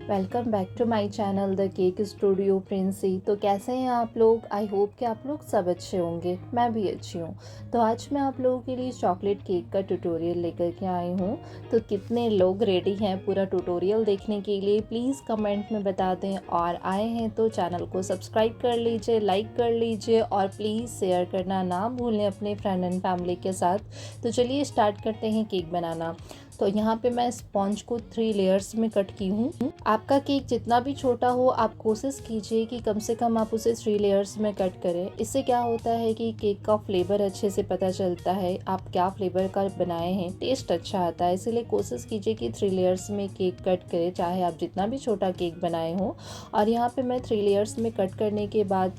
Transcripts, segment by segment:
Welcome back to my channel the cake studio Princy. तो कैसे हैं आप लोग? आई होप कि आप लोग सब अच्छे होंगे। मैं भी अच्छी हूँ। तो आज मैं आप लोगों के लिए चॉकलेट केक का ट्यूटोरियल लेकर के आई हूँ। तो कितने लोग रेडी हैं पूरा ट्यूटोरियल देखने के लिए, प्लीज़ कमेंट में बता दें। और आए हैं तो चैनल को सब्सक्राइब कर लीजिए, लाइक कर लीजिए और प्लीज़ शेयर करना ना भूलें अपने फ्रेंड एंड फैमिली के साथ। तो चलिए स्टार्ट करते हैं केक बनाना। तो यहाँ पे मैं स्पॉन्ज को 3 लेयर्स में कट की हूँ। आपका केक जितना भी छोटा हो, आप कोशिश कीजिए कि कम से कम आप उसे 3 लेयर्स में कट करें। इससे क्या होता है कि केक का फ्लेवर अच्छे से पता चलता है, आप क्या फ्लेवर का बनाए हैं, टेस्ट अच्छा आता है। इसीलिए कोशिश कीजिए कि 3 लेयर्स में केक कट करें, चाहे आप जितना भी छोटा केक बनाए हो। और यहाँ पे मैं 3 लेयर्स में कट करने के बाद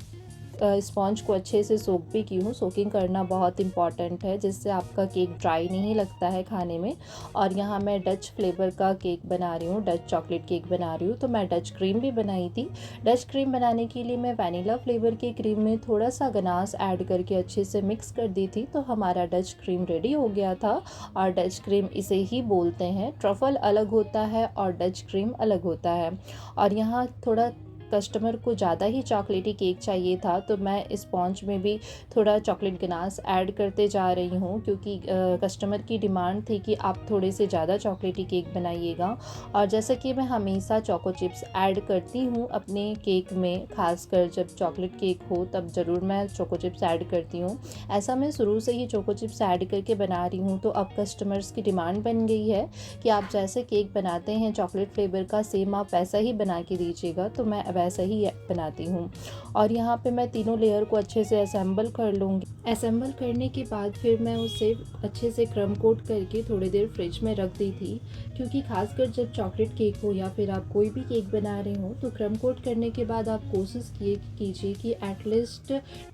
स्पॉन्ज को अच्छे से सोक भी की हूँ। सोकिंग करना बहुत इंपॉर्टेंट है, जिससे आपका केक ड्राई नहीं लगता है खाने में। और यहाँ मैं डच फ्लेवर का केक बना रही हूँ, डच चॉकलेट केक बना रही हूँ। तो मैं डच क्रीम भी बनाई थी। डच क्रीम बनाने के लिए मैं वैनिला फ्लेवर की क्रीम में थोड़ा सा गनास ऐड करके अच्छे से मिक्स कर दी थी। तो हमारा डच क्रीम रेडी हो गया था। और डच क्रीम इसे ही बोलते हैं। ट्रफल अलग होता है और डच क्रीम अलग होता है। और यहाँ थोड़ा कस्टमर को ज़्यादा ही चॉकलेटी केक चाहिए था, तो मैं स्पॉन्ज में भी थोड़ा चॉकलेट गनास ऐड करते जा रही हूँ, क्योंकि कस्टमर की डिमांड थी कि आप थोड़े से ज़्यादा चॉकलेटी केक बनाइएगा। और जैसा कि मैं हमेशा चोको चिप्स ऐड करती हूँ अपने केक में, खासकर जब चॉकलेट केक हो तब ज़रूर मैं चोको चिप्स ऐड करती हूँ। ऐसा मैं शुरू से ही चोको चिप्स ऐड करके बना रही हूँ। तो अब कस्टमर्स की डिमांड बन गई है कि आप जैसे केक बनाते हैं चॉकलेट फ्लेवर का, सेम आप वैसा ही बना के दीजिएगा। तो मैं वैसा ही बनाती हूँ। और यहाँ पे मैं तीनों लेयर को अच्छे से असेंबल कर लूँगी। असेंबल करने के बाद फिर मैं उसे अच्छे से क्रम कोट करके थोड़ी देर फ्रिज में रख दी थी, क्योंकि खासकर जब चॉकलेट केक हो या फिर आप कोई भी केक बना रहे हो, तो क्रम कोट करने के बाद आप कोशिश कीजिए कि एटलीस्ट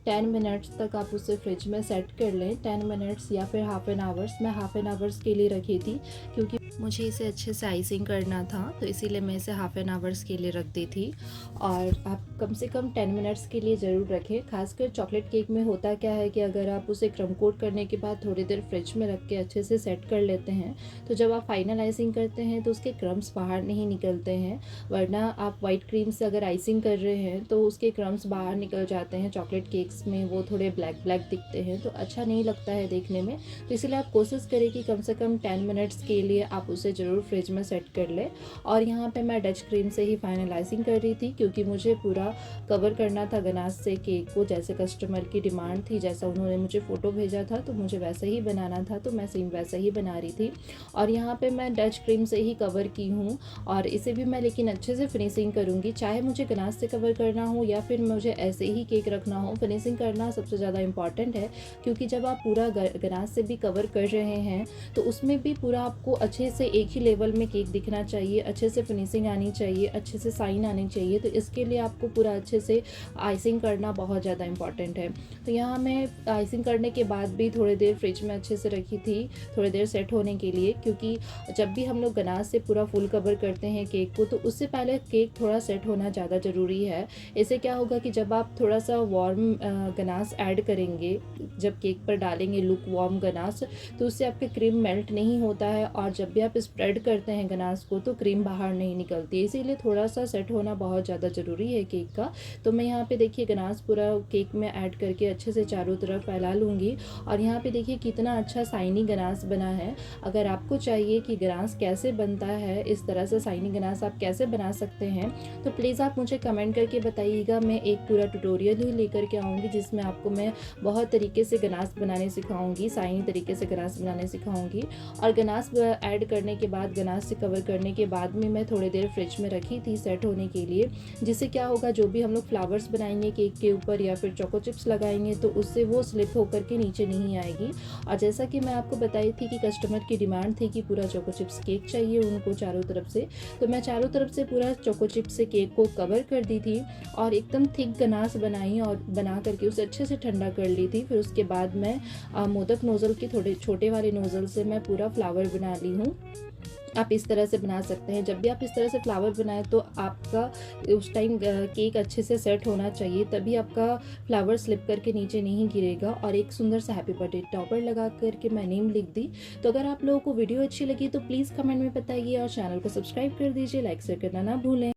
10 मिनट्स तक आप उसे फ्रिज में सेट कर लें। 10 मिनट्स या फिर हाफ एन आवर्स। मैं हाफ एन आवर्स के लिए रखी थी, क्योंकि मुझे इसे अच्छे से आइसिंग करना था, तो इसीलिए मैं इसे हाफ एन आवर्स के लिए रख दी थी। और आप कम से कम 10 मिनट्स के लिए ज़रूर रखें। खासकर चॉकलेट केक में होता क्या है कि अगर आप उसे क्रम कोट करने के बाद थोड़ी देर फ्रिज में रख के अच्छे से सेट कर लेते हैं, तो जब आप फाइनल आइसिंग करते हैं तो उसके क्रम्स बाहर नहीं निकलते हैं। वरना आप वाइट क्रीम से अगर आइसिंग कर रहे हैं तो उसके क्रम्स बाहर निकल जाते हैं चॉकलेट केक्स में, वो थोड़े ब्लैक ब्लैक दिखते हैं, तो अच्छा नहीं लगता है देखने में। तो इसलिए आप कोशिश करें कि कम से कम 10 मिनट्स के लिए आप उसे ज़रूर फ्रिज में सेट कर लें। और यहाँ पे मैं डच क्रीम से ही फाइनल आइसिंग कर रही थी, क्योंकि मुझे पूरा कवर करना था गनाश से केक को, जैसे कस्टमर की डिमांड थी, जैसा उन्होंने मुझे फ़ोटो भेजा था तो मुझे वैसा ही बनाना था। तो मैं सेम वैसा ही बना रही थी। और यहाँ पे मैं डच क्रीम से ही कवर की हूँ। और इसे भी मैं लेकिन अच्छे से फिनिशिंग करूँगी, चाहे मुझे गनाश से कवर करना हो या फिर मुझे ऐसे ही केक रखना हो। फिनिशिंग करना सबसे ज़्यादा इंपॉर्टेंट है, क्योंकि जब आप पूरा गनाश से भी कवर कर रहे हैं तो उसमें भी पूरा आपको अच्छे से एक ही लेवल में केक दिखना चाहिए, अच्छे से फिनिशिंग आनी चाहिए, अच्छे से साइन आनी चाहिए। तो इसके लिए आपको पूरा अच्छे से आइसिंग करना बहुत ज़्यादा इंपॉर्टेंट है। तो यहाँ मैं आइसिंग करने के बाद भी थोड़ी देर फ्रिज में अच्छे से रखी थी, थोड़ी देर सेट होने के लिए, क्योंकि जब भी हम लोग गनाश से पूरा फुल कवर करते हैं केक को, तो उससे पहले केक थोड़ा सेट होना ज़्यादा ज़रूरी है। इससे क्या होगा कि जब आप थोड़ा सा वार्म गनाश ऐड करेंगे, जब केक पर डालेंगे लुक वार्म गनाश, तो उससे आपके क्रीम मेल्ट नहीं होता है। और जब भी आप स्प्रेड करते हैं गनाश को तो क्रीम बाहर नहीं निकलती है। इसीलिए थोड़ा सा सेट होना बहुत ज़्यादा ज़रूरी है केक का। तो मैं यहाँ पे देखिए गनाश पूरा केक में ऐड करके अच्छे से चारों तरफ फैला लूँगी। और यहाँ पे देखिए कितना अच्छा साइनी गनाश बना है। अगर आपको चाहिए कि गनाश कैसे बनता है, इस तरह से साइनी गनाश आप कैसे बना सकते हैं, तो प्लीज़ आप मुझे कमेंट करके बताइएगा। मैं एक पूरा ट्यूटोरियल ही लेकर के आऊँगी, जिसमें आपको मैं बहुत तरीके से गनाश बनाने सिखाऊंगी, साइनी तरीके से गनाश बनाने सिखाऊंगी। और गनाश ऐड करने के बाद, गनाश से कवर करने के बाद में मैं थोड़ी देर फ्रिज में रखी थी सेट होने के लिए। जिससे क्या होगा, जो भी हम लोग फ्लावर्स बनाएंगे केक के ऊपर या फिर चोको चिप्स लगाएंगे, तो उससे वो स्लिप होकर के नीचे नहीं आएगी। और जैसा कि मैं आपको बताई थी कि कस्टमर की डिमांड थी कि पूरा चोको चिप्स केक चाहिए उनको चारों तरफ से, तो मैं चारों तरफ से पूरा चोको चिप्स से केक को कवर कर दी थी और एकदम थिक गनाश बनाई और बना करके उसे अच्छे से ठंडा कर ली थी। फिर उसके बाद मैं मोदक नोज़ल के थोड़े छोटे वाले नोज़ल से मैं पूरा फ्लावर बना ली हूँ। आप इस तरह से बना सकते हैं। जब भी आप इस तरह से फ्लावर बनाएं तो आपका उस टाइम केक अच्छे से सेट होना चाहिए, तभी आपका फ्लावर स्लिप करके नीचे नहीं गिरेगा। और एक सुंदर सा हैप्पी बर्थडे टॉपर लगा करके मैं नेम लिख दी। तो अगर आप लोगों को वीडियो अच्छी लगी तो प्लीज़ कमेंट में बताइए और चैनल को सब्सक्राइब कर दीजिए, लाइक शेयर करना ना भूलें।